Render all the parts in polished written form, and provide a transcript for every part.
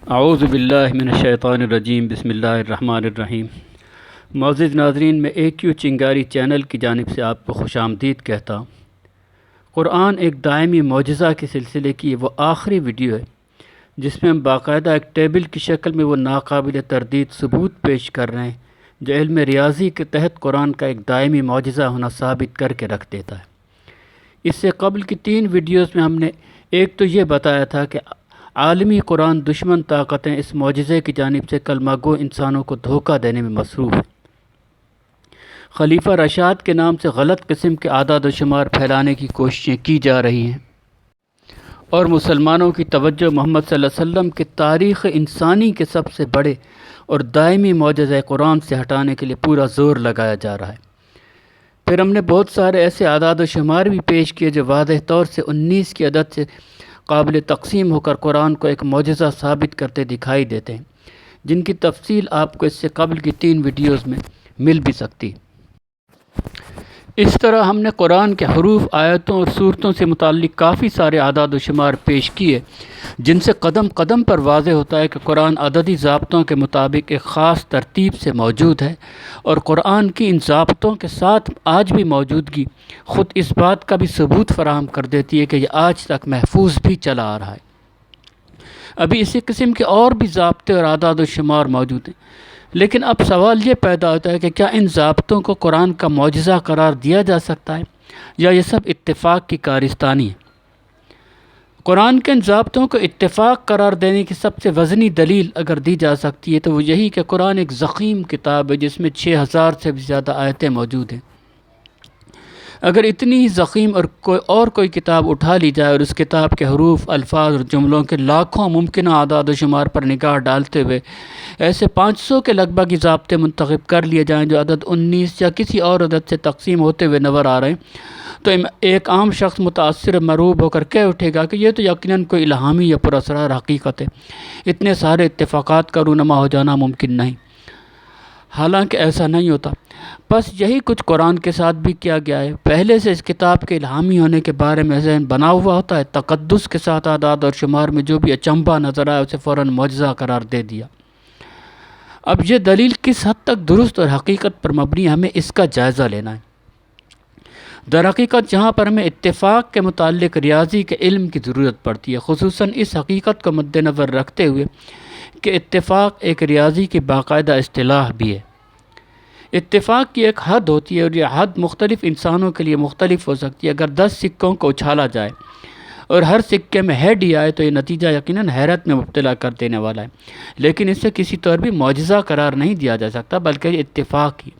اعوذ باللہ من الشیطان الرجیم، بسم اللہ الرحمن الرحیم۔ معزز ناظرین، میں AQ چنگاری چینل کی جانب سے آپ کو خوش آمدید کہتا ہوں۔ قرآن ایک دائمی معجزہ کے سلسلے کی وہ آخری ویڈیو ہے جس میں ہم باقاعدہ ایک ٹیبل کی شکل میں وہ ناقابل تردید ثبوت پیش کر رہے ہیں جو علم ریاضی کے تحت قرآن کا ایک دائمی معجزہ ہونا ثابت کر کے رکھ دیتا ہے۔ اس سے قبل کی 3 ویڈیوز میں ہم نے ایک تو یہ بتایا تھا کہ عالمی قرآن دشمن طاقتیں اس معجزے کی جانب سے کلمہ گو انسانوں کو دھوکہ دینے میں مصروف ہیں۔ خلیفہ رشاد کے نام سے غلط قسم کے اعداد و شمار پھیلانے کی کوششیں کی جا رہی ہیں اور مسلمانوں کی توجہ محمد صلی اللہ علیہ وسلم کے تاریخ انسانی کے سب سے بڑے اور دائمی معجزہ قرآن سے ہٹانے کے لیے پورا زور لگایا جا رہا ہے۔ پھر ہم نے بہت سارے ایسے اعداد و شمار بھی پیش کیے جو واضح طور سے 19 کی عدد سے قابل تقسیم ہو کر قرآن کو ایک معجزہ ثابت کرتے دکھائی دیتے ہیں، جن کی تفصیل آپ کو اس سے قبل کی 3 ویڈیوز میں مل بھی سکتی۔ اس طرح ہم نے قرآن کے حروف، آیتوں اور صورتوں سے متعلق کافی سارے اعداد و شمار پیش کیے جن سے قدم قدم پر واضح ہوتا ہے کہ قرآن عددی ضابطوں کے مطابق ایک خاص ترتیب سے موجود ہے، اور قرآن کی ان ضابطوں کے ساتھ آج بھی موجودگی خود اس بات کا بھی ثبوت فراہم کر دیتی ہے کہ یہ آج تک محفوظ بھی چلا آ رہا ہے۔ ابھی اسی قسم کے اور بھی ضابطے اور اعداد و شمار موجود ہیں، لیکن اب سوال یہ پیدا ہوتا ہے کہ کیا ان ضابطوں کو قرآن کا معجزہ قرار دیا جا سکتا ہے یا یہ سب اتفاق کی کارستانی ہے؟ قرآن کے ان ضابطوں کو اتفاق قرار دینے کی سب سے وزنی دلیل اگر دی جا سکتی ہے تو وہ یہی کہ قرآن ایک ضخیم کتاب ہے جس میں 6000 سے بھی زیادہ آیتیں موجود ہیں۔ اگر اتنی ہی ضخیم اور کوئی کتاب اٹھا لی جائے اور اس کتاب کے حروف، الفاظ اور جملوں کے لاکھوں ممکنہ اعداد و شمار پر نگاہ ڈالتے ہوئے ایسے 500 کے لگ بھگ ضابطے منتخب کر لیے جائیں جو عدد 19 یا کسی اور عدد سے تقسیم ہوتے ہوئے نظر آ رہے ہیں، تو ایک عام شخص متاثر مرعوب ہو کر کہہ اٹھے گا کہ یہ تو یقیناً کوئی الہامی یا پراسرار حقیقت ہے، اتنے سارے اتفاقات کا رونما ہو جانا ممکن نہیں۔ حالانکہ ایسا نہیں ہوتا۔ بس یہی کچھ قرآن کے ساتھ بھی کیا گیا ہے۔ پہلے سے اس کتاب کے الہامی ہونے کے بارے میں ذہن بنا ہوا ہوتا ہے، تقدس کے ساتھ اعداد اور شمار میں جو بھی اچنبھا نظر آئے اسے فوراً معجزہ قرار دے دیا۔ اب یہ دلیل کس حد تک درست اور حقیقت پر مبنی ہے، ہمیں اس کا جائزہ لینا ہے۔ در حقیقت جہاں پر ہمیں اتفاق کے متعلق ریاضی کے علم کی ضرورت پڑتی ہے، خصوصاً اس حقیقت کو مد نظر رکھتے ہوئے کہ اتفاق ایک ریاضی کی باقاعدہ اصطلاح بھی ہے۔ اتفاق کی ایک حد ہوتی ہے اور یہ حد مختلف انسانوں کے لیے مختلف ہو سکتی ہے۔ اگر 10 سکوں کو اچھالا جائے اور ہر سکے میں ہیڈ ہی آئے تو یہ نتیجہ یقیناً حیرت میں مبتلا کر دینے والا ہے، لیکن اسے کسی طور بھی معجزہ قرار نہیں دیا جا سکتا بلکہ یہ اتفاق ہی۔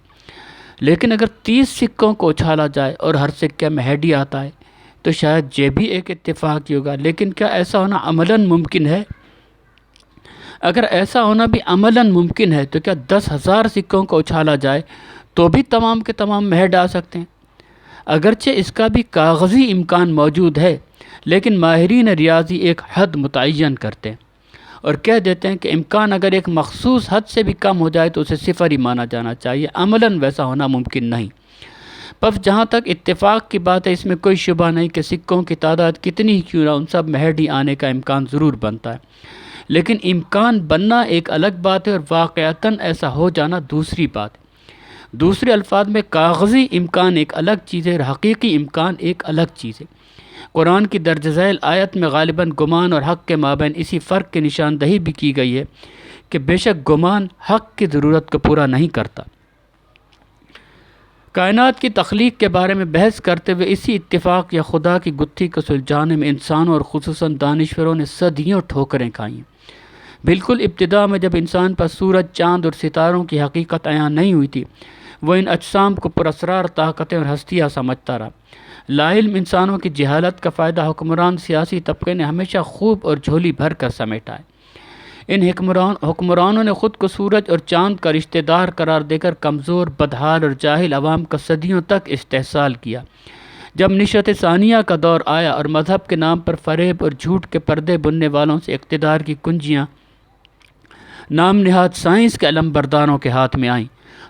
لیکن اگر 30 سکوں کو اچھالا جائے اور ہر سکے میں ہیڈ ہی آتا ہے تو شاید یہ بھی ایک اتفاق ہی ہوگا، لیکن کیا ایسا ہونا عملاً ممکن ہے؟ اگر ایسا ہونا بھی عملاً ممکن ہے تو کیا 10,000 سکوں کو اچھالا جائے تو بھی تمام کے تمام ہیڈ آ سکتے ہیں؟ اگرچہ اس کا بھی کاغذی امکان موجود ہے، لیکن ماہرین ریاضی ایک حد متعین کرتے ہیں اور کہہ دیتے ہیں کہ امکان اگر ایک مخصوص حد سے بھی کم ہو جائے تو اسے صفر ہی مانا جانا چاہیے، عملاً ویسا ہونا ممکن نہیں۔ بس جہاں تک اتفاق کی بات ہے، اس میں کوئی شبہ نہیں کہ سکوں کی تعداد کتنی ہی کیوں نہ ان سب میں ہیڈ ہی آنے کا امکان ضرور بنتا ہے، لیکن امکان بننا ایک الگ بات ہے اور واقعتاً ایسا ہو جانا دوسری بات ہے۔ دوسرے الفاظ میں کاغذی امکان ایک الگ چیز ہے اور حقیقی امکان ایک الگ چیز ہے۔ قرآن کی درج ذیل آیت میں غالباً گمان اور حق کے مابین اسی فرق کی نشاندہی بھی کی گئی ہے کہ بے شک گمان حق کی ضرورت کو پورا نہیں کرتا۔ کائنات کی تخلیق کے بارے میں بحث کرتے ہوئے اسی اتفاق یا خدا کی گتھی کو سلجھانے میں انسانوں اور خصوصاً دانشوروں نے صدیوں ٹھوکریں کھائی ہیں۔ بالکل ابتدا میں جب انسان پر سورج، چاند اور ستاروں کی حقیقت عیاں نہیں ہوئی تھی، وہ ان اجسام کو پراسرار طاقتیں اور ہستیاں سمجھتا رہا۔ لاعلم انسانوں کی جہالت کا فائدہ حکمران سیاسی طبقے نے ہمیشہ خوب اور جھولی بھر کر سمیٹا ہے۔ ان حکمرانوں نے خود کو سورج اور چاند کا رشتہ دار قرار دے کر کمزور، بدحال اور جاہل عوام کا صدیوں تک استحصال کیا۔ جب نشأت ثانیہ کا دور آیا اور مذہب کے نام پر فریب اور جھوٹ کے پردے بننے والوں سے اقتدار کی کنجیاں نام نہاد سائنس کے علمبرداروں کے ہاتھ میں آئیں،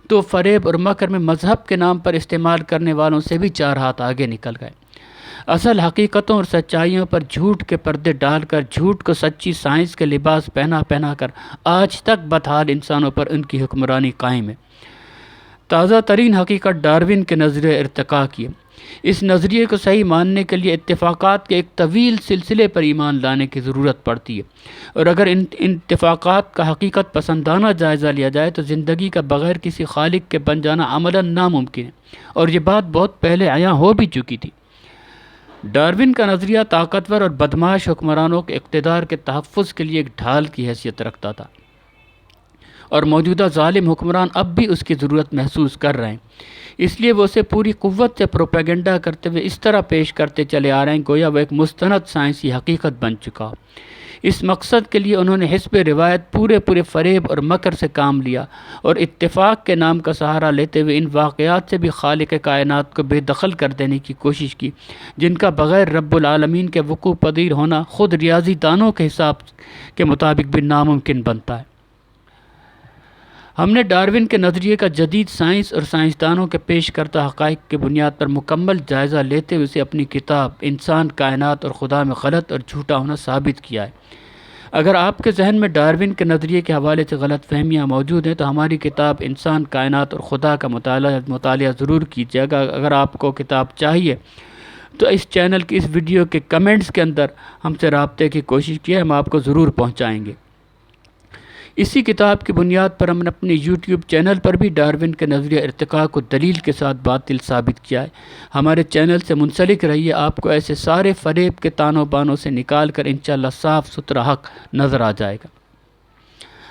تو فریب اور مکر میں مذہب کے نام پر استعمال کرنے والوں سے بھی 4 ہاتھ آگے نکل گئے۔ اصل حقیقتوں اور سچائیوں پر جھوٹ کے پردے ڈال کر جھوٹ کو سچی سائنس کے لباس پہنا کر آج تک بدحال انسانوں پر ان کی حکمرانی قائم ہے۔ تازہ ترین حقیقت ڈارون کے نظریے ارتقاء کی ہے۔ اس نظریے کو صحیح ماننے کے لیے اتفاقات کے ایک طویل سلسلے پر ایمان لانے کی ضرورت پڑتی ہے، اور اگر ان اتفاقات کا حقیقت پسندانہ جائزہ لیا جائے تو زندگی کا بغیر کسی خالق کے بن جانا عملاً ناممکن ہے، اور یہ بات بہت پہلے عیاں ہو بھی چکی تھی۔ ڈارون کا نظریہ طاقتور اور بدمعاش حکمرانوں کے اقتدار کے تحفظ کے لیے ایک ڈھال کی حیثیت رکھتا تھا، اور موجودہ ظالم حکمران اب بھی اس کی ضرورت محسوس کر رہے ہیں، اس لیے وہ اسے پوری قوت سے پروپیگنڈا کرتے ہوئے اس طرح پیش کرتے چلے آ رہے ہیں گویا وہ ایک مستند سائنسی حقیقت بن چکا ہو۔ اس مقصد کے لیے انہوں نے حسب روایت پورے فریب اور مکر سے کام لیا، اور اتفاق کے نام کا سہارا لیتے ہوئے ان واقعات سے بھی خالق کائنات کو بے دخل کر دینے کی کوشش کی جن کا بغیر رب العالمین کے وقوع پذیر ہونا خود ریاضی دانوں کے حساب کے مطابق بھی ناممکن بنتا ہے۔ ہم نے ڈارون کے نظریے کا جدید سائنس اور سائنسدانوں کے پیش کردہ حقائق کی بنیاد پر مکمل جائزہ لیتے ہوئے اسے اپنی کتاب انسان کائنات اور خدا میں غلط اور جھوٹا ہونا ثابت کیا ہے۔ اگر آپ کے ذہن میں ڈارون کے نظریے کے حوالے سے غلط فہمیاں موجود ہیں تو ہماری کتاب انسان کائنات اور خدا کا مطالعہ ضرور کیجیے گا۔ اگر آپ کو کتاب چاہیے تو اس چینل کی اس ویڈیو کے کمنٹس کے اندر ہم سے رابطے کی کوشش کی ہے، ہم آپ کو ضرور پہنچائیں گے۔ اسی کتاب کی بنیاد پر ہم نے اپنے یوٹیوب چینل پر بھی ڈارون کے نظریہ ارتقاء کو دلیل کے ساتھ باطل ثابت کیا ہے۔ ہمارے چینل سے منسلک رہیے، آپ کو ایسے سارے فریب کے تانوں بانوں سے نکال کر انشاءاللہ صاف ستھرا حق نظر آ جائے گا۔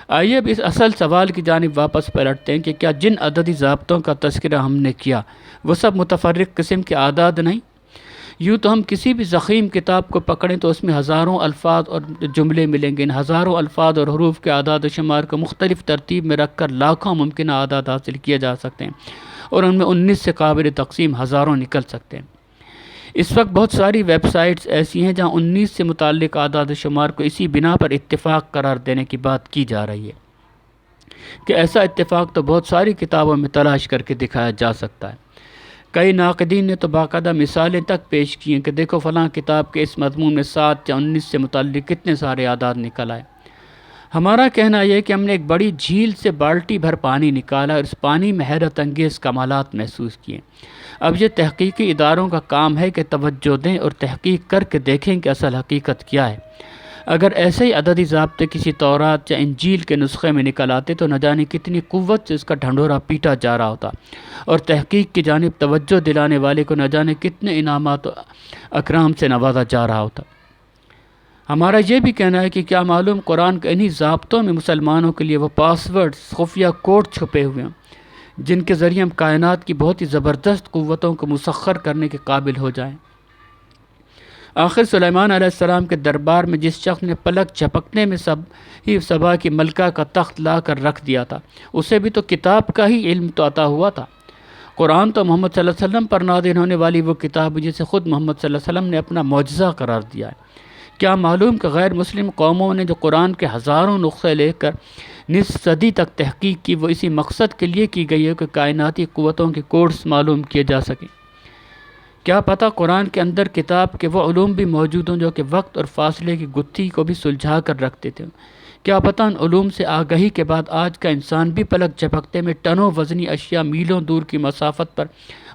آئیے اب اس اصل سوال کی جانب واپس پلٹتے ہیں کہ کیا جن عددی ضابطوں کا تذکرہ ہم نے کیا وہ سب متفرق قسم کے اعداد نہیں؟ یوں تو ہم کسی بھی ضخیم کتاب کو پکڑیں تو اس میں ہزاروں الفاظ اور جملے ملیں گے۔ ان ہزاروں الفاظ اور حروف کے اعداد و شمار کو مختلف ترتیب میں رکھ کر لاکھوں ممکنہ اعداد حاصل کیے جا سکتے ہیں، اور ان میں 19 سے قابل تقسیم ہزاروں نکل سکتے ہیں۔ اس وقت بہت ساری ویب سائٹس ایسی ہیں جہاں 19 سے متعلق اعداد و شمار کو اسی بنا پر اتفاق قرار دینے کی بات کی جا رہی ہے کہ ایسا اتفاق تو بہت ساری کتابوں میں تلاش کر کے دکھایا جا سکتا ہے۔ کئی ناقدین نے تو باقاعدہ مثالیں تک پیش کی ہیں کہ دیکھو فلاں کتاب کے اس مضمون میں 7 یا 19 سے متعلق کتنے سارے اعداد نکل آئے۔ ہمارا کہنا یہ ہے کہ ہم نے ایک بڑی جھیل سے بالٹی بھر پانی نکالا اور اس پانی میں حیرت انگیز کمالات محسوس کیے۔ اب یہ تحقیقی اداروں کا کام ہے کہ توجہ دیں اور تحقیق کر کے دیکھیں کہ اصل حقیقت کیا ہے۔ اگر ایسے ہی عددی ضابطے کسی تورات یا انجیل کے نسخے میں نکل آتے تو نہ جانے کتنی قوت سے اس کا ڈھنڈورا پیٹا جا رہا ہوتا، اور تحقیق کی جانب توجہ دلانے والے کو نہ جانے کتنے انعامات و اکرام سے نوازا جا رہا ہوتا۔ ہمارا یہ بھی کہنا ہے کہ کیا معلوم قرآن کے انہی ضابطوں میں مسلمانوں کے لیے وہ پاسورڈ، خفیہ کوڈ چھپے ہوئے ہیں جن کے ذریعے ہم کائنات کی بہت ہی زبردست قوتوں کو مسخر کرنے کے قابل ہو جائیں۔ آخر سلیمان علیہ السلام کے دربار میں جس شخص نے پلک جھپکنے میں سبا کی ملکہ کا تخت لا کر رکھ دیا تھا، اسے بھی تو کتاب کا ہی علم تو عطا ہوا تھا۔ قرآن تو محمد صلی اللہ علیہ وسلم پر نازل ہونے والی وہ کتاب جسے خود محمد صلی اللہ علیہ وسلم نے اپنا معجزہ قرار دیا ہے۔ کیا معلوم کہ غیر مسلم قوموں نے جو قرآن کے ہزاروں نسخے لے کر نصف صدی تک تحقیق کی وہ اسی مقصد کے لیے کی گئی ہے کہ کائناتی قوتوں کے کوڈز معلوم کیے جا سکیں۔ کیا پتہ قرآن کے اندر کتاب کے وہ علوم بھی موجود ہوں جو کہ وقت اور فاصلے کی گتھی کو بھی سلجھا کر رکھتے تھے۔ کیا پتہ ان علوم سے آگہی کے بعد آج کا انسان بھی پلک جھپکتے میں ٹنوں وزنی اشیاء میلوں دور کی مسافت پر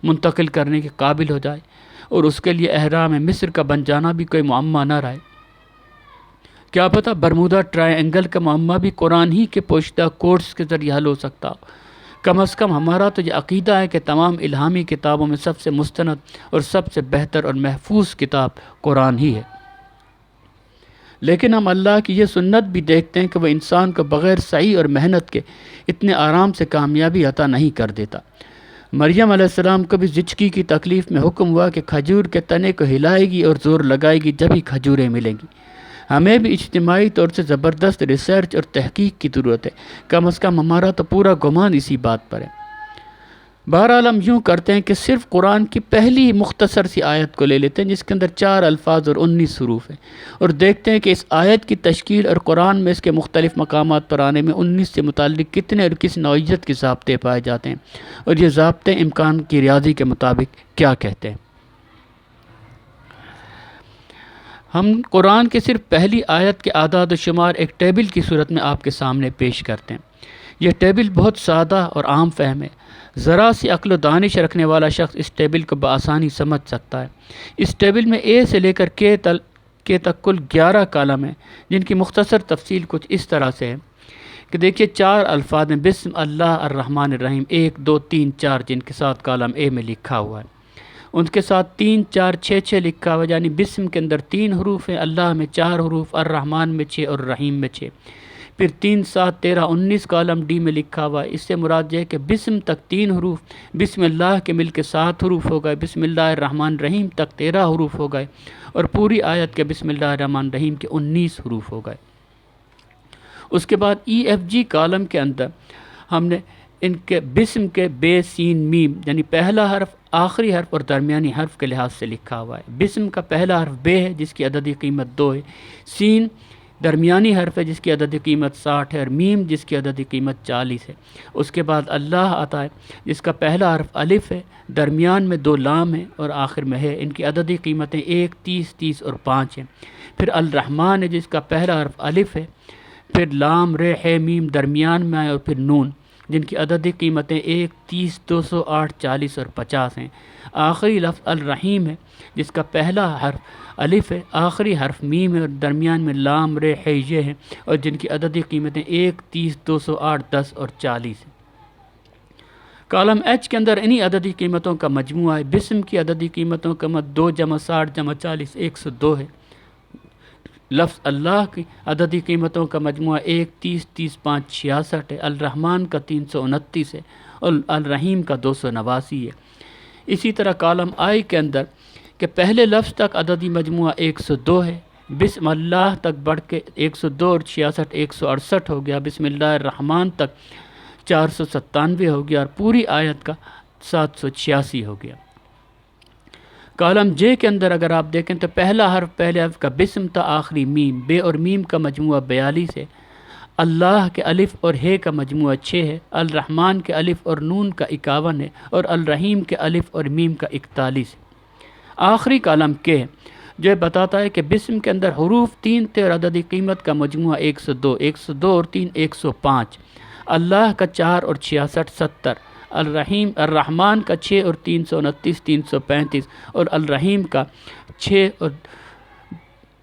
منتقل کرنے کے قابل ہو جائے، اور اس کے لیے اہرام مصر کا بن جانا بھی کوئی معمہ نہ رہے۔ کیا پتہ برمودا ٹرائی اینگل کا معمہ بھی قرآن ہی کے پوشیدہ کوڈز کے ذریعے حل ہو سکتا ہو۔ کم از کم ہمارا تو یہ عقیدہ ہے کہ تمام الہامی کتابوں میں سب سے مستند اور سب سے بہتر اور محفوظ کتاب قرآن ہی ہے۔ لیکن ہم اللہ کی یہ سنت بھی دیکھتے ہیں کہ وہ انسان کو بغیر سعی اور محنت کے اتنے آرام سے کامیابی عطا نہیں کر دیتا۔ مریم علیہ السلام کو بھی زچگی کی تکلیف میں حکم ہوا کہ کھجور کے تنے کو ہلائے گی اور زور لگائے گی جب ہی کھجوریں ملیں گی۔ ہمیں بھی اجتماعی طور سے زبردست ریسرچ اور تحقیق کی ضرورت ہے، کم از کم ہمارا تو پورا گمان اسی بات پر ہے۔ بہرحال ہم یوں کرتے ہیں کہ صرف قرآن کی پہلی مختصر سی آیت کو لے لیتے ہیں جس کے اندر 4 الفاظ اور 19 حروف ہیں، اور دیکھتے ہیں کہ اس آیت کی تشکیل اور قرآن میں اس کے مختلف مقامات پر آنے میں 19 سے متعلق کتنے اور کس نوعیت کے ضابطے پائے جاتے ہیں، اور یہ ضابطے امکان کی ریاضی کے مطابق کیا کہتے ہیں۔ ہم قرآن کے صرف پہلی آیت کے اعداد و شمار ایک ٹیبل کی صورت میں آپ کے سامنے پیش کرتے ہیں۔ یہ ٹیبل بہت سادہ اور عام فہم ہے۔ ذرا سی عقل و دانش رکھنے والا شخص اس ٹیبل کو بآسانی سمجھ سکتا ہے۔ اس ٹیبل میں اے سے لے کر کے تک کل 11 کالم ہیں، جن کی مختصر تفصیل کچھ اس طرح سے ہے کہ دیکھیے 4 الفاظ ہیں، بسم اللہ الرحمن الرحیم، 1 2 3 4، جن کے ساتھ کالم اے میں لکھا ہوا ہے۔ ان کے ساتھ 3 4 6 6 لکھا ہوا ہے، یعنی بسم کے اندر 3 حروف ہیں، اللہ میں 4 حروف، الرحمن میں 6 اور الرحیم میں 6۔ پھر 3 7 13 19 کالم ڈی میں لکھا ہوا ہے۔ اس سے مراد یہ ہے کہ بسم تک 3 حروف، بسم اللہ کے مل کے 7 حروف ہو گئے، بسم اللہ الرحمن الرحیم تک 13 حروف ہو گئے، اور پوری آیت کے بسم اللہ الرحمن الرحیم کے 19 حروف ہو گئے۔ اس کے بعد ای ایف جی کالم کے اندر ہم نے ان کے بسم کے بے سین میم، یعنی پہلا حرف، آخری حرف اور درمیانی حرف کے لحاظ سے لکھا ہوا ہے۔ بسم کا پہلا حرف بے ہے، جس کی عددی قیمت 2 ہے، سین درمیانی حرف ہے جس کی عددی قیمت 60 ہے، اور میم جس کی عددی قیمت 40 ہے۔ اس کے بعد اللہ آتا ہے جس کا پہلا حرف الف ہے، درمیان میں 2 لام ہیں اور آخر میں ہے۔ ان کی عددی قیمتیں 1 30 30 اور 5 ہیں۔ پھر الرحمن ہے جس کا پہلا حرف الف ہے، پھر لام ر ہے میم درمیان میں آئے، اور پھر نون، جن کی عددی قیمتیں 1 30 208 40 اور 50 ہیں۔ آخری لفظ الرحیم ہے جس کا پہلا حرف الف ہے، آخری حرف میم ہے، اور درمیان میں لام ر ہے یہ ہے، اور جن کی عددی قیمتیں 1 30 208 10 اور 40 ہیں۔ کالم ایچ کے اندر انہی عددی قیمتوں کا مجموعہ ہے۔ بسم کی عددی قیمتوں کا 2 × 60 × 40 102 ہے۔ لفظ اللہ کی عددی قیمتوں کا مجموعہ 1 30 30 5 66 ہے۔ الرحمن کا 329 ہے، اور الرحیم کا 289 ہے۔ اسی طرح کالم آئی کے اندر کہ پہلے لفظ تک عددی مجموعہ 102 ہے، بسم اللہ تک بڑھ کے 102 اور 66 168 ہو گیا، بسم اللہ الرحمن تک 497 ہو گیا، اور پوری آیت کا 786 ہو گیا۔ کالم جے کے اندر اگر آپ دیکھیں تو پہلا حرف پہلے حرف کا بسم تا آخری میم، بے اور میم کا مجموعہ 42 ہے، اللہ کے الف اور ہے کا مجموعہ 6 ہے، الرحمن کے الف اور نون کا 51 ہے، اور الرحیم کے الف اور میم کا 41 ہے۔ آخری کالم کے ہے جو بتاتا ہے کہ بسم کے اندر حروف 3 تھے اور عددی قیمت کا مجموعہ 102 102 اور 3 105، اللہ کا 4 اور 66 70، الرحمن کا 6 اور 329 335، اور الرحیم کا 6 اور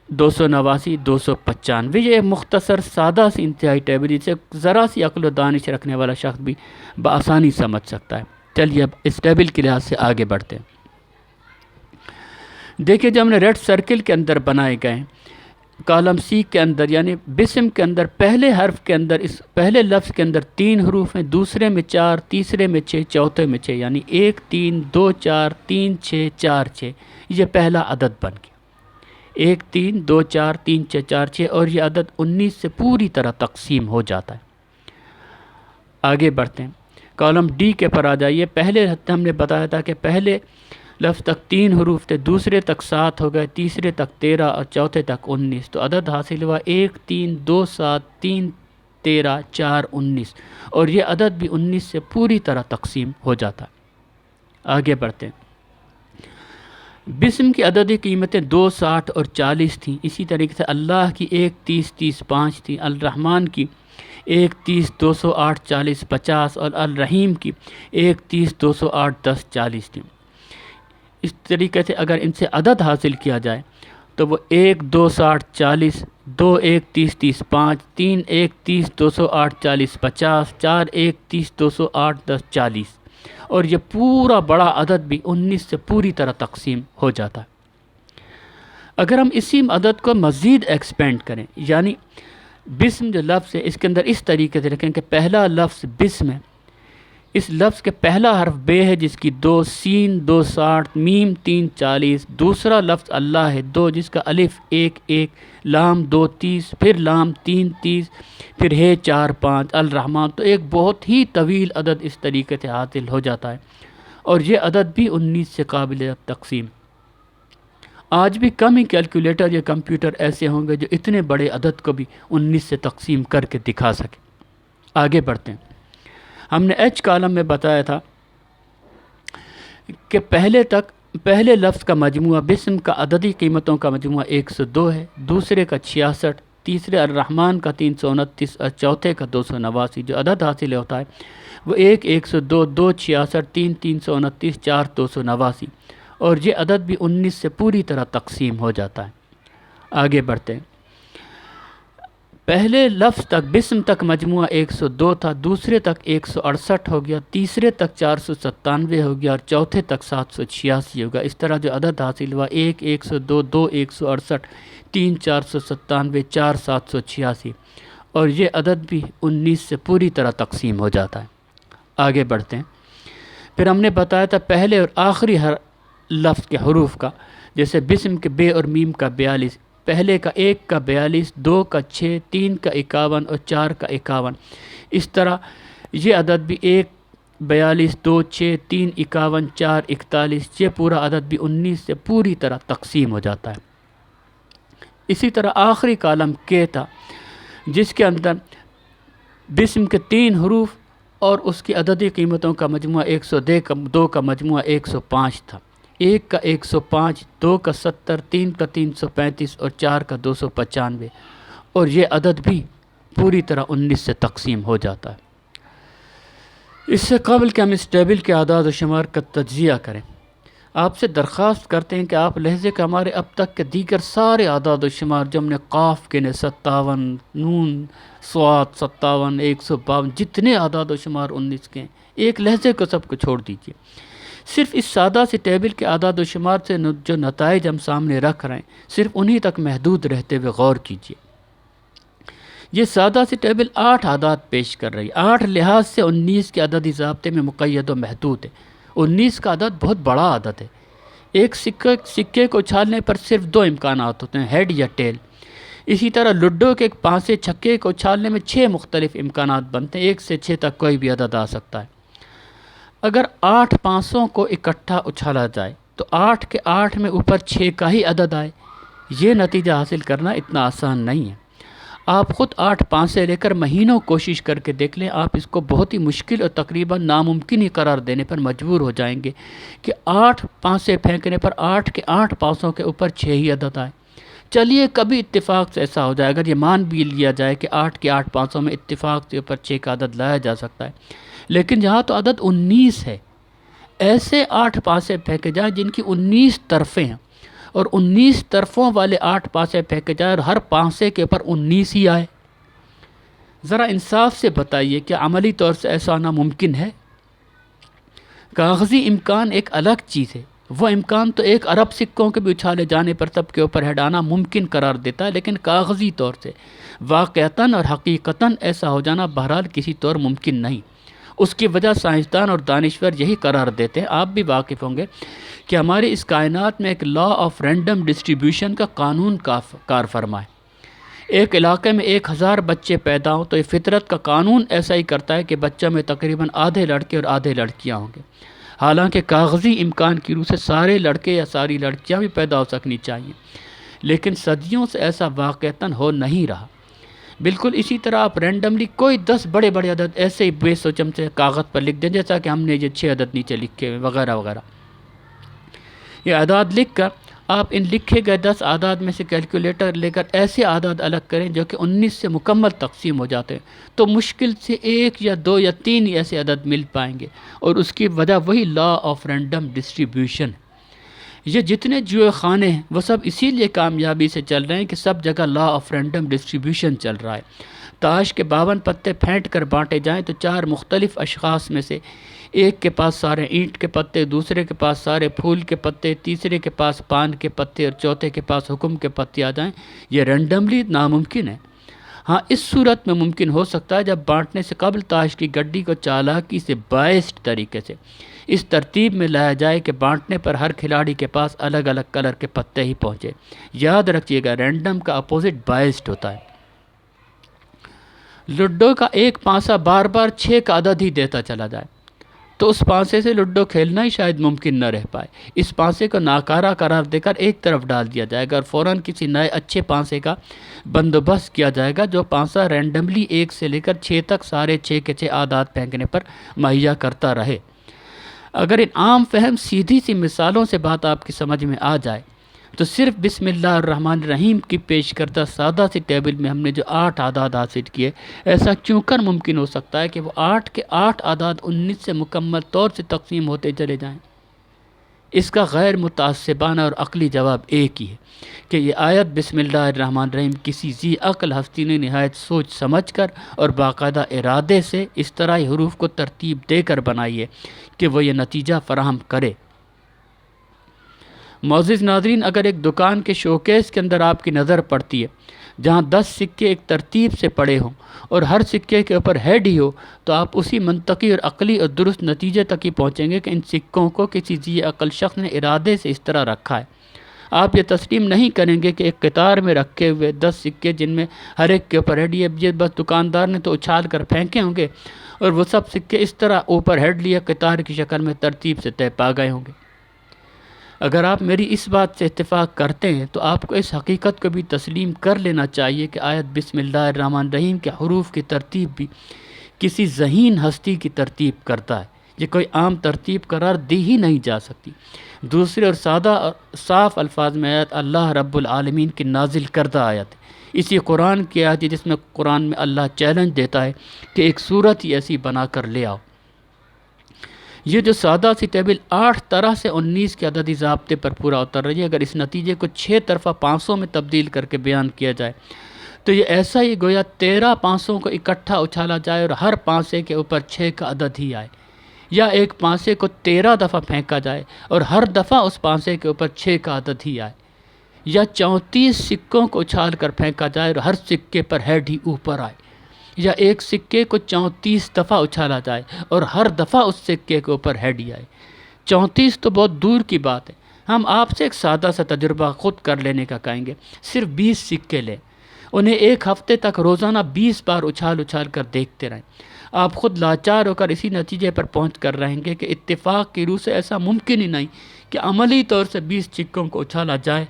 289 295۔ یہ مختصر سادہ سی انتہائی ٹیبل جسے ذرا سی عقل و دانش رکھنے والا شخص بھی بآسانی سمجھ سکتا ہے۔ چلیے اب اس ٹیبل کے لحاظ سے آگے بڑھتے ہیں۔ دیکھیے جو ہم نے ریڈ سرکل کے اندر بنائے گئے ہیں، کالم سی کے اندر یعنی بسم کے اندر پہلے حرف کے اندر، اس پہلے لفظ کے اندر 3 حروف ہیں، دوسرے میں 4، تیسرے میں 6، چوتھے میں 6، یعنی 1 3 2 4 3 6 4 6، یہ پہلا عدد بن گیا۔ 1 3 2 4 3 6 4 6، اور یہ عدد 19 سے پوری طرح تقسیم ہو جاتا ہے۔ آگے بڑھتے ہیں، کالم ڈی کے پر آ جائیے۔ پہلے ہم نے بتایا تھا کہ پہلے لفظ تک 3 حروف تھے، دوسرے تک 7 ہو گئے، تیسرے تک 13 اور چوتھے تک 19، تو عدد حاصل ہوا 1 3 2 7 3 13 4 19، اور یہ عدد بھی 19 سے پوری طرح تقسیم ہو جاتا ہے۔ آگے بڑھتے ہیں، بسم کی عددی قیمتیں 2 60 اور 40 تھیں، اسی طریقے سے اللہ کی 1 30 30 5 تھی، الرحمن کی 1 30 208 40 50، اور الرحیم کی 1 30 208 10 40 تھی۔ اس طریقے سے اگر ان سے عدد حاصل کیا جائے تو وہ 1 2 60 40، 2 1 30 30 5، 3 1 30 208 40 50، 4 1 30 208 10 40، اور یہ پورا بڑا عدد بھی 19 سے پوری طرح تقسیم ہو جاتا ہے۔ اگر ہم اسی عدد کو مزید ایکسپینڈ کریں، یعنی بسم جو لفظ ہے اس کے اندر اس طریقے سے رکھیں کہ پہلا لفظ بسم ہے، اس لفظ کے پہلا حرف بے ہے جس کی 2 سین 2 60 میم 3 40، دوسرا لفظ اللہ ہے 2 جس کا الف 1 1، لام 2 30، پھر لام 3 30، پھر ہے 4 5، الرحمن، تو ایک بہت ہی طویل عدد اس طریقے سے حاصل ہو جاتا ہے، اور یہ عدد بھی 19 سے قابل تقسیم۔ آج بھی کم ہی کیلکولیٹر یا کمپیوٹر ایسے ہوں گے جو اتنے بڑے عدد کو بھی 19 سے تقسیم کر کے دکھا سکے۔ آگے بڑھتے ہیں، ہم نے ایچ کالم میں بتایا تھا کہ پہلے تک پہلے لفظ کا مجموعہ بسم کا عددی قیمتوں کا مجموعہ 102 ہے، دوسرے کا 66، تیسرے الرحمن کا 329 اور چوتھے کا 289۔ جو عدد حاصل ہوتا ہے وہ 1 102 2 66 3 329 4 289، اور یہ عدد بھی 19 سے پوری طرح تقسیم ہو جاتا ہے۔ آگے بڑھتے ہیں۔ پہلے لفظ تک بسم تک مجموعہ 102 تھا، دوسرے تک 168 ہو گیا، تیسرے تک 497 ہو گیا اور چوتھے تک 786 ہو گیا۔ اس طرح جو عدد حاصل ہوا 1 102 2 168 3 497 4 786، اور یہ عدد بھی 19 سے پوری طرح تقسیم ہو جاتا ہے۔ آگے بڑھتے ہیں۔ پھر ہم نے بتایا تھا پہلے اور آخری ہر لفظ کے حروف کا، جیسے بسم کے بے اور میم کا 42، پہلے کا 1 کا 42، 2 کا 6، 3 کا 51 اور 4 کا 51۔ اس طرح یہ عدد بھی 1 42 2 6 3 51 4 41، یہ پورا عدد بھی 19 سے پوری طرح تقسیم ہو جاتا ہے۔ اسی طرح آخری کالم کے تھا، جس کے اندر بسم کے 3 حروف اور اس کی عددی قیمتوں کا مجموعہ 102 کا مجموعہ 105 تھا، 1 کا 105، 2 کا 70، 3 کا 335 اور 4 کا 295، اور یہ عدد بھی پوری طرح 19 سے تقسیم ہو جاتا ہے۔ اس سے قبل کہ ہم اس ٹیبل کے اعداد و شمار کا تجزیہ کریں، آپ سے درخواست کرتے ہیں کہ آپ لہجے کے ہمارے اب تک کے دیگر سارے اعداد و شمار جو ہم نے قاف کے نے 57، نون صاد 57، 152، جتنے اعداد و شمار 19 کے ہیں، ایک لہجے کو سب کو چھوڑ دیجئے، صرف اس سادہ سے ٹیبل کے اعداد و شمار سے جو نتائج ہم سامنے رکھ رہے ہیں صرف انہی تک محدود رہتے ہوئے غور کیجئے۔ یہ سادہ سی ٹیبل 8 اعداد پیش کر رہی ہے، 8 لحاظ سے 19 کے عددی ضابطے میں مقید و محدود ہے۔ 19 کا عدد بہت بڑا عدد ہے۔ ایک سکے کو اچھالنے پر صرف 2 امکانات ہوتے ہیں، ہیڈ یا ٹیل۔ اسی طرح لڈو کے ایک پانسے چھکے کو اچھالنے میں 6 مختلف امکانات بنتے ہیں، 1 سے 6 تک کوئی بھی عدد آ سکتا ہے۔ اگر 8 پانسوں کو اکٹھا اچھالا جائے تو 8 کے 8 میں اوپر 6 کا ہی عدد آئے، یہ نتیجہ حاصل کرنا اتنا آسان نہیں ہے۔ آپ خود 8 پانسے لے کر مہینوں کوشش کر کے دیکھ لیں، آپ اس کو بہت ہی مشکل اور تقریباً ناممکن ہی قرار دینے پر مجبور ہو جائیں گے کہ 8 پانسے پھینکنے پر 8 کے 8 پانسوں کے اوپر 6 ہی عدد آئے۔ چلیے کبھی اتفاق سے ایسا ہو جائے، اگر یہ مان بھی لیا جائے کہ 8 کے 8 پانسوں میں اتفاق سے اوپر 6 کا عدد لایا جا سکتا ہے، لیکن جہاں تو عدد 19 ہے، ایسے 8 پانسے پھینکے جائیں جن کی 19 طرفیں ہیں، اور 19 طرفوں والے 8 پانسے پھینکے جائیں اور ہر پانسے کے اوپر 19 ہی آئے۔ ذرا انصاف سے بتائیے کہ عملی طور سے ایسا ہونا ممکن ہے؟ کاغذی امکان ایک الگ چیز ہے، وہ امکان تو 1 ارب سکوں کے بھی اچھالے جانے پر سب کے اوپر ہیڈ آنا ممکن قرار دیتا ہے، لیکن کاغذی طور سے واقعتاً اور حقیقتاً ایسا ہو جانا بہرحال کسی طور ممکن نہیں۔ اس کی وجہ سائنسدان اور دانشور یہی قرار دیتے ہیں، آپ بھی واقف ہوں گے کہ ہماری اس کائنات میں ایک لا آف رینڈم ڈسٹریبیوشن کا قانون کار فرما ہے۔ ایک علاقے میں 1000 بچے پیدا ہوں تو یہ فطرت کا قانون ایسا ہی کرتا ہے کہ بچوں میں تقریباً آدھے لڑکے اور آدھے لڑکیاں ہوں گے، حالانکہ کاغذی امکان کی روح سے سارے لڑکے یا ساری لڑکیاں بھی پیدا ہو سکنی چاہیے، لیکن صدیوں سے ایسا واقعتاً ہو نہیں رہا۔ بالکل اسی طرح آپ رینڈملی کوئی 10 بڑے بڑے عدد ایسے ہی بے سوچم سے کاغذ پر لکھ دیں، جیسا کہ ہم نے یہ 6 عدد نیچے لکھے ہوئے وغیرہ وغیرہ۔ یہ اعداد لکھ کر آپ ان لکھے گئے 10 اعداد میں سے کیلکولیٹر لے کر ایسے اعداد الگ کریں جو کہ 19 سے مکمل تقسیم ہو جاتے ہیں، تو مشکل سے 1 یا 2 یا 3 ہی ایسے عدد مل پائیں گے، اور اس کی وجہ وہی لا آف رینڈم ڈسٹریبیوشن۔ یہ جتنے جوئے خانے ہیں وہ سب اسی لیے کامیابی سے چل رہے ہیں کہ سب جگہ لا آف رینڈم ڈسٹریبیوشن چل رہا ہے۔ تاش کے 52 پتے پھینٹ کر بانٹے جائیں تو 4 مختلف اشخاص میں سے ایک کے پاس سارے اینٹ کے پتے، دوسرے کے پاس سارے پھول کے پتے، تیسرے کے پاس پان کے پتے اور چوتھے کے پاس حکم کے پتے آ جائیں، یہ رینڈملی ناممکن ہے۔ ہاں اس صورت میں ممکن ہو سکتا ہے جب بانٹنے سے قبل تاش کی گڈی کو چالاکی سے بائسڈ طریقے سے اس ترتیب میں لایا جائے کہ بانٹنے پر ہر کھلاڑی کے پاس الگ الگ کلر کے پتے ہی پہنچے۔ یاد رکھیے گا رینڈم کا اپوزٹ بائسڈ ہوتا ہے۔ لڈو کا ایک پانسا بار بار 6 کا عدد ہی دیتا چلا جائے تو اس پانسے سے لڈو کھیلنا ہی شاید ممکن نہ رہ پائے۔ اس پانسے کو ناکارہ قرار دے کر ایک طرف ڈال دیا جائے گا اور فوراً کسی نئے اچھے پانسے کا بندوبست کیا جائے گا جو پانسا رینڈملی 1 سے لے کر 6 تک سارے 6 کے 6 اعداد پھینکنے پر مہیا کرتا رہے۔ اگر ان عام فہم سیدھی سی مثالوں سے بات آپ کی سمجھ میں آ جائے تو صرف بسم اللہ الرحمن الرحیم کی پیش کردہ سادہ سی ٹیبل میں ہم نے جو 8 اعداد حاصل کیے، ایسا کیوں کر ممکن ہو سکتا ہے کہ وہ 8 کے 8 اعداد 19 سے مکمل طور سے تقسیم ہوتے چلے جائیں؟ اس کا غیر متعصبانہ اور عقلی جواب ایک ہی ہے کہ یہ آیت بسم اللہ الرحمن الرحیم کسی ذی عقل ہستی نے نہایت سوچ سمجھ کر اور باقاعدہ ارادے سے اس طرح حروف کو ترتیب دے کر بنائی ہے کہ وہ یہ نتیجہ فراہم کرے۔ معزز ناظرین، اگر ایک دکان کے شوکیس کے اندر آپ کی نظر پڑتی ہے جہاں 10 سکے ایک ترتیب سے پڑے ہوں اور ہر سکے کے اوپر ہیڈ ہی ہو، تو آپ اسی منطقی اور عقلی اور درست نتیجے تک ہی پہنچیں گے کہ ان سکوں کو کسی ذی عقل شخص نے ارادے سے اس طرح رکھا ہے۔ آپ یہ تسلیم نہیں کریں گے کہ ایک قطار میں رکھے ہوئے 10 سکے جن میں ہر ایک کے اوپر ہیڈ یہ بس دکاندار نے تو اچھال کر پھینکے ہوں گے اور وہ سب سکے اس طرح اوپر ہیڈ لیے قطار کی شکل میں ترتیب سے طے پا گئے ہوں گے۔ اگر آپ میری اس بات سے اتفاق کرتے ہیں تو آپ کو اس حقیقت کو بھی تسلیم کر لینا چاہیے کہ آیت بسم اللہ الرحمن الرحیم کے حروف کی ترتیب بھی کسی ذہین ہستی کی ترتیب کرتا ہے، یہ کوئی عام ترتیب قرار دی ہی نہیں جا سکتی۔ دوسرے اور سادہ اور صاف الفاظ میں آیت اللہ رب العالمین کی نازل کردہ آیت ہے۔ اسی قرآن کی آیت ہے جس میں قرآن میں اللہ چیلنج دیتا ہے کہ ایک صورت ہی ایسی بنا کر لے آؤ۔ یہ جو سادہ سی ٹیبل 8 طرح سے 19 کے عددی ضابطے پر پورا اتر رہی ہے، اگر اس نتیجے کو 6 طرفہ 500 میں تبدیل کر کے بیان کیا جائے تو یہ ایسا ہی گویا 13 500 کو اکٹھا اچھالا جائے اور ہر پانسے کے اوپر 6 کا عدد ہی آئے، یا ایک پانسے کو 13 دفعہ پھینکا جائے اور ہر دفعہ اس پانسے کے اوپر 6 کا عدد ہی آئے، یا 34 سکوں کو اچھال کر پھینکا جائے اور ہر سکے پر ہیڈ ہی اوپر آئے، یا ایک سکے کو 34 دفعہ اچھالا جائے اور ہر دفعہ اس سکے کے اوپر ہیڈ ہی آئے۔ 34 تو بہت دور کی بات ہے، ہم آپ سے ایک سادہ سا تجربہ خود کر لینے کا کہیں گے۔ صرف 20 سکے لیں، انہیں ایک ہفتے تک روزانہ 20 بار اچھال کر دیکھتے رہیں، آپ خود لاچار ہو کر اسی نتیجے پر پہنچ کر رہیں گے کہ اتفاق کی روح سے ایسا ممکن ہی نہیں کہ عملی طور سے 20 سکوں کو اچھالا جائے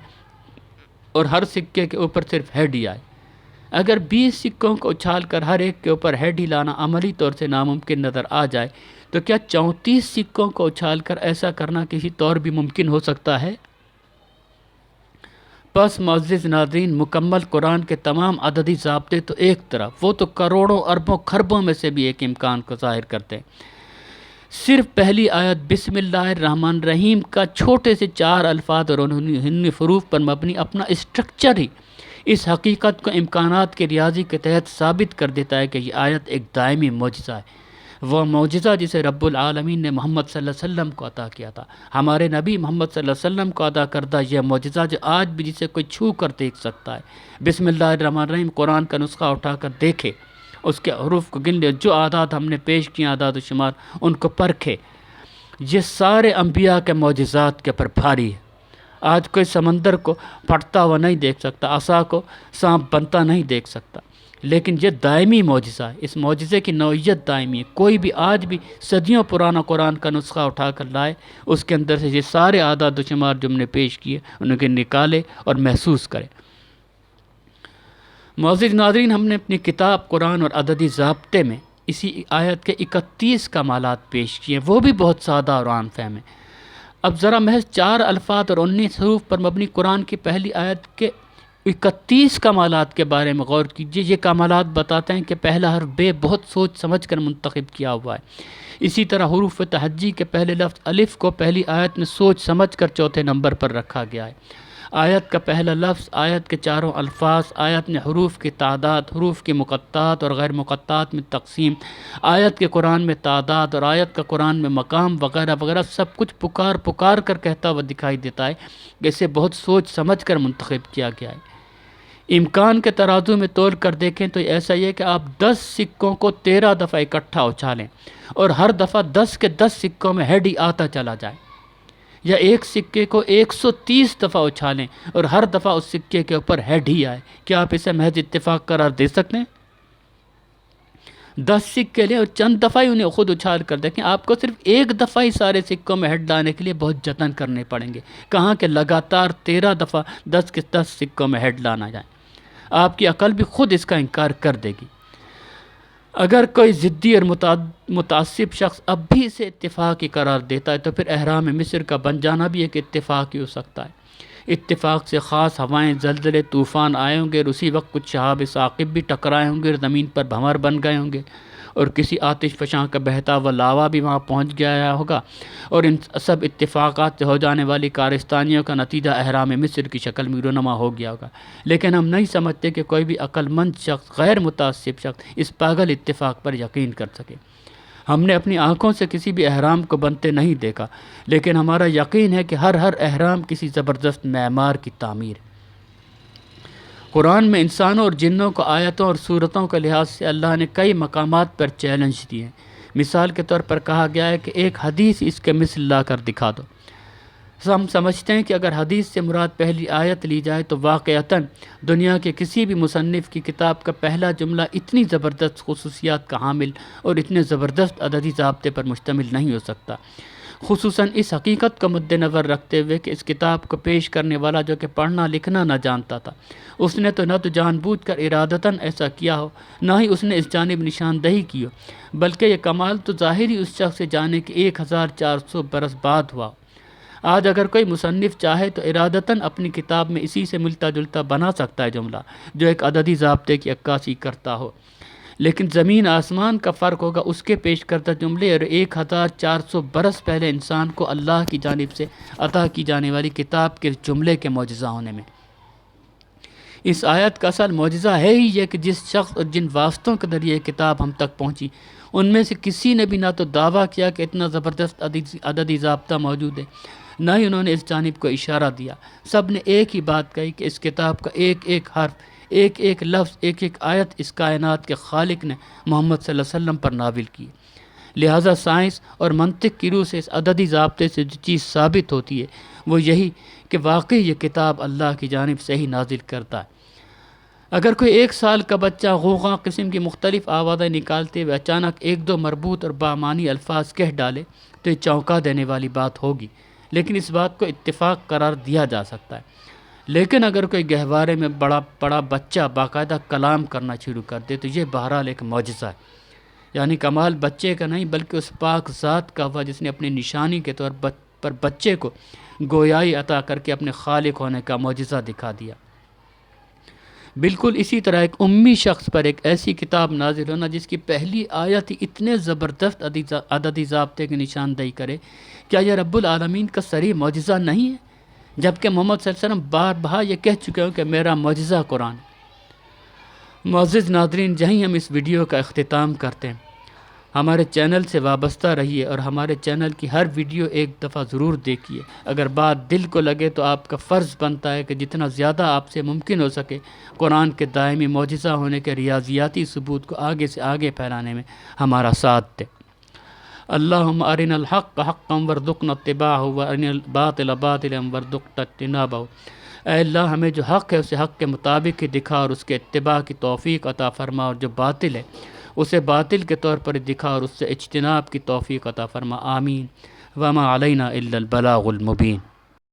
اور ہر سکے کے اوپر صرف ہیڈ ہی آئے۔ اگر 20 سکوں کو اچھال کر ہر ایک کے اوپر ہیڈ ہی لانا عملی طور سے ناممکن نظر آ جائے تو کیا 34 سکوں کو اچھال کر ایسا کرنا کسی طور بھی ممکن ہو سکتا ہے؟ بس معزز ناظرین، مکمل قرآن کے تمام عددی ضابطے تو ایک طرف، وہ تو کروڑوں اربوں خربوں میں سے بھی ایک امکان کو ظاہر کرتے ہیں۔ صرف پہلی آیت بسم اللہ الرحمن الرحیم کا چھوٹے سے 4 الفاظ اور انہی حروف پر مبنی اپنا اسٹرکچر ہی اس حقیقت کو امکانات کے ریاضی کے تحت ثابت کر دیتا ہے کہ یہ آیت ایک دائمی معجزہ ہے، وہ معجزہ جسے رب العالمین نے محمد صلی اللہ علیہ وسلم کو عطا کیا تھا۔ ہمارے نبی محمد صلی اللہ علیہ وسلم کو عطا کردہ یہ معجزہ جو آج بھی جسے کوئی چھو کر دیکھ سکتا ہے۔ بسم اللہ الرحمن الرحیم قرآن کا نسخہ اٹھا کر دیکھے، اس کے حروف کو گن لے، جو اعداد ہم نے پیش کیے اعداد و شمار ان کو پرکھے، یہ سارے انبیاء کے معجزات کے پر بھاری ہے۔ آج کوئی سمندر کو پھٹتا ہوا نہیں دیکھ سکتا، عصا کو سانپ بنتا نہیں دیکھ سکتا، لیکن یہ دائمی معجزہ ہے، اس معجزے کی نوعیت دائمی ہے۔ کوئی بھی آج بھی صدیوں پرانا قرآن کا نسخہ اٹھا کر لائے، اس کے اندر سے یہ سارے اعداد و شمار جو ہم نے پیش کیے ان کے نکالے اور محسوس کرے۔ معزز ناظرین، ہم نے اپنی کتاب قرآن اور عددی ضابطے میں اسی آیت کے 31 کمالات پیش کیے، وہ بھی بہت سادہ اور عام فہم ہیں۔ اب ذرا محض 4 الفاظ اور 19 حروف پر مبنی قرآن کی پہلی آیت کے 31 کمالات کے بارے میں غور کیجیے۔ یہ کمالات بتاتے ہیں کہ پہلا حرف بے بہت سوچ سمجھ کر منتخب کیا ہوا ہے۔ اسی طرح حروف تہجی کے پہلے لفظ الف کو پہلی آیت میں سوچ سمجھ کر چوتھے نمبر پر رکھا گیا ہے۔ آیت کا پہلا لفظ، آیت کے چاروں الفاظ، آیت میں حروف کی تعداد، حروف کی مقطعات اور غیر مقطعات میں تقسیم، آیت کے قرآن میں تعداد اور آیت کا قرآن میں مقام وغیرہ وغیرہ، سب کچھ پکار کر کہتا ہوا دکھائی دیتا ہے کہ اسے بہت سوچ سمجھ کر منتخب کیا گیا ہے۔ امکان کے ترازو میں تول کر دیکھیں تو ایسا ہی ہے کہ آپ 10 سکوں کو 13 دفعہ اکٹھا اچھالیں اور ہر دفعہ 10 کے 10 سکوں میں ہیڈ ہی آتا چلا جائے، یا ایک سکے کو 130 دفعہ اچھالیں اور ہر دفعہ اس سکے کے اوپر ہیڈ ہی آئے۔ کیا آپ اسے محض اتفاق قرار دے سکتے ہیں؟ 10 سکے لیں اور چند دفعہ ہی انہیں خود اچھال کر دیکھیں، آپ کو صرف ایک دفعہ ہی سارے سکوں میں ہیڈ لانے کے لیے بہت جتن کرنے پڑیں گے، کہاں کہ لگاتار 13 دفعہ 10 کے 10 سکوں میں ہیڈ لانا جائے۔ آپ کی عقل بھی خود اس کا انکار کر دے گی۔ اگر کوئی ضدی اور متعصب شخص اب بھی اسے اتفاقی قرار دیتا ہے تو پھر احرام مصر کا بن جانا بھی ایک اتفاق ہی ہو سکتا ہے۔ اتفاق سے خاص ہوائیں، زلزلے، طوفان آئے ہوں گے اور اسی وقت کچھ شہاب ثاقب بھی ٹکرائے ہوں گے اور زمین پر بھنور بن گئے ہوں گے، اور کسی آتش فشاں کا بہتا ہوا لاوا بھی وہاں پہنچ گیا ہوگا، اور ان سب اتفاقات سے ہو جانے والی کارستانیوں کا نتیجہ احرام مصر کی شکل میں رونما ہو گیا ہوگا۔ لیکن ہم نہیں سمجھتے کہ کوئی بھی عقل مند شخص، غیر متعصب شخص اس پاگل اتفاق پر یقین کر سکے۔ ہم نے اپنی آنکھوں سے کسی بھی احرام کو بنتے نہیں دیکھا، لیکن ہمارا یقین ہے کہ ہر احرام کسی زبردست معمار کی تعمیر ہے۔ قرآن میں انسانوں اور جنوں کو آیتوں اور صورتوں کے لحاظ سے اللہ نے کئی مقامات پر چیلنج دیے ہیں۔ مثال کے طور پر کہا گیا ہے کہ ایک حدیث اس کے مثل لا کر دکھا دو۔ ہم سمجھتے ہیں کہ اگر حدیث سے مراد پہلی آیت لی جائے تو واقعتاً دنیا کے کسی بھی مصنف کی کتاب کا پہلا جملہ اتنی زبردست خصوصیات کا حامل اور اتنے زبردست عددی ضابطے پر مشتمل نہیں ہو سکتا، خصوصاً اس حقیقت کو مد نظر رکھتے ہوئے کہ اس کتاب کو پیش کرنے والا جو کہ پڑھنا لکھنا نہ جانتا تھا، اس نے تو نہ تو جان بوجھ کر ارادتاً ایسا کیا ہو، نہ ہی اس نے اس جانب نشاندہی کی ہو، بلکہ یہ کمال تو ظاہری اس شخص سے جانے کہ 1400 برس بعد ہوا۔ آج اگر کوئی مصنف چاہے تو ارادتاً اپنی کتاب میں اسی سے ملتا جلتا بنا سکتا ہے جملہ جو ایک عددی ضابطے کی عکاسی کرتا ہو، لیکن زمین آسمان کا فرق ہوگا اس کے پیش کردہ جملے اور 1400 برس پہلے انسان کو اللہ کی جانب سے عطا کی جانے والی کتاب کے جملے کے معجزہ ہونے میں۔ اس آیت کا اصل معجزہ ہے ہی یہ کہ جس شخص اور جن واسطوں کے ذریعے کتاب ہم تک پہنچی ان میں سے کسی نے بھی نہ تو دعویٰ کیا کہ اتنا زبردست عددی ضابطہ موجود ہے، نہ ہی انہوں نے اس جانب کو اشارہ دیا۔ سب نے ایک ہی بات کہی کہ اس کتاب کا ایک ایک حرف، ایک ایک لفظ، ایک ایک آیت اس کائنات کے خالق نے محمد صلی اللہ علیہ وسلم پر نازل کی۔ لہٰذا سائنس اور منطق کی روح سے اس عددی ضابطے سے جو چیز ثابت ہوتی ہے وہ یہی کہ واقعی یہ کتاب اللہ کی جانب سے ہی نازل کرتا ہے۔ اگر کوئی 1 سال کا بچہ غوغاں قسم کی مختلف آوازیں نکالتے ہوئے اچانک 1-2 مربوط اور بامعنی الفاظ کہہ ڈالے تو یہ چونکا دینے والی بات ہوگی، لیکن اس بات کو اتفاق قرار دیا جا سکتا ہے۔ لیکن اگر کوئی گہوارے میں بڑا بچہ باقاعدہ کلام کرنا شروع کر دے تو یہ بہرحال ایک معجزہ ہے، یعنی کمال بچے کا نہیں بلکہ اس پاک ذات کا ہوا جس نے اپنی نشانی کے طور پر بچے کو گویائی عطا کر کے اپنے خالق ہونے کا معجزہ دکھا دیا۔ بالکل اسی طرح ایک امی شخص پر ایک ایسی کتاب نازل ہونا جس کی پہلی آیت ہی اتنے زبردست عددی ضابطے کی نشاندہی کرے، کیا یہ رب العالمین کا صریح معجزہ نہیں ہے؟ جبکہ محمد صلی اللہ علیہ وسلم بار بار یہ کہہ چکے ہوں کہ میرا معجزہ قرآن۔ معزز ناظرین، جہیں ہم اس ویڈیو کا اختتام کرتے ہیں، ہمارے چینل سے وابستہ رہیے اور ہمارے چینل کی ہر ویڈیو ایک دفعہ ضرور دیکھیے۔ اگر بات دل کو لگے تو آپ کا فرض بنتا ہے کہ جتنا زیادہ آپ سے ممکن ہو سکے قرآن کے دائمی معجزہ ہونے کے ریاضیاتی ثبوت کو آگے سے آگے پھیلانے میں ہمارا ساتھ دیں۔ اللہم ارنا الحق حقا وارزقنا اتباعہ وارنا الباطل باطلا وارزقنا اجتنابہ۔ اے اللہ، ہمیں جو حق ہے اسے حق کے مطابق ہی دکھا اور اس کے اتباع کی توفیق عطا فرما، اور جو باطل ہے اسے باطل کے طور پر دکھا اور اس سے اجتناب کی توفیق عطا فرما۔ آمین۔ وما علینا الا البلاغ المبین۔